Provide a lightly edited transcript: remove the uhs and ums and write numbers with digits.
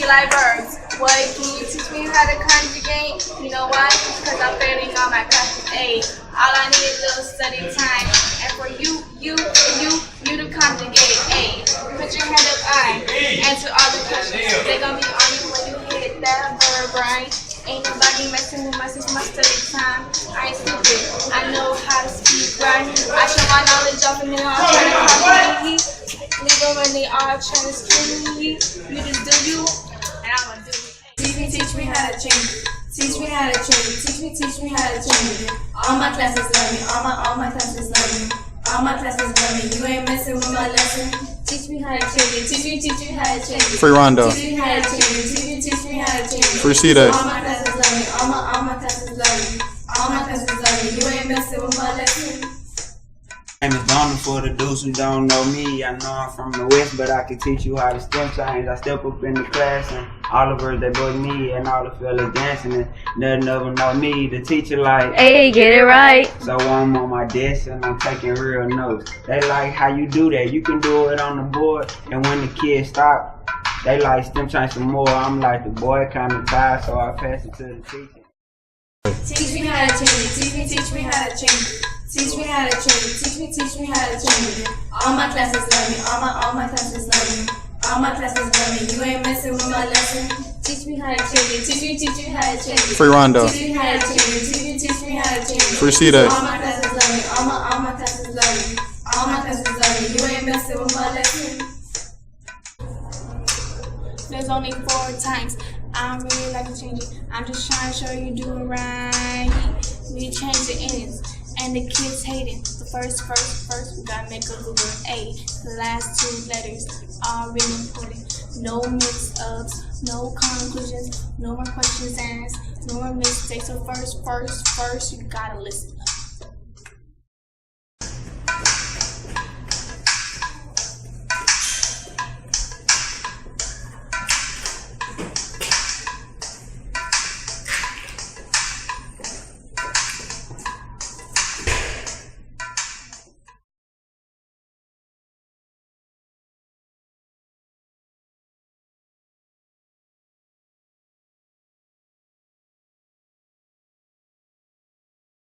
like verbs. Boy, can you teach me how to conjugate? You know why? Because I'm failing on my classes A. All I need is a little study time. And for you to conjugate A. Put your hand up, I. Answer all the questions. They gonna be on you when you hit that verb, right? Ain't nobody messing with my study time. I ain't stupid. I know how to speak, right? I show my knowledge off and they all trying to copy me. Legal when they all trying to screw me. You just do you, and I'm gonna do it. Teach me how to change it. Teach me how to change it. Teach me how to change it. All my classes love me. All my classes love me. All my classes love me. You ain't messing with my lesson. Teach me how to change it. Teach me how to change it. Free Rondo. Teach me how to change it. Teach me how to change it. Free C-Day. All my classes love me. All my classes love me. All my classes love me. You ain't messing with my lesson. My name is Donald for the dudes who don't know me. I know I'm from the West, but I can teach you how to step change. I step up in the class and all the birds they book me and all the fellas dancing and nothing of them know me. The teacher like, hey, get it right. So I'm on my desk and I'm taking real notes. They like how you do that. You can do it on the board. And when the kids stop, they like stem change some more. I'm like, the boy kind of tired, so I pass it to the teacher. Teach me how to change it. Teach me how to change it. Teach me how to change it. Teach me how to change it. All my classes love me. All my classes love me. All my classes love me. You ain't messing with my lesson. Teach me how to change it. Teach me how to change it. Free Rondo. Teach me how to change it. Teach me how to change it. Free C-Day. All my classes love me. All my classes love me. All my classes love me. You ain't messing with my lesson. There's only 4 times. I don't really like to change it. I'm just trying to show you do it right. We change the endings, and the kids hate it. The first, we gotta make a good word A. The last 2 letters are really important. No mix-ups, no conclusions, no more questions asked, no more mistakes. So first, you gotta listen.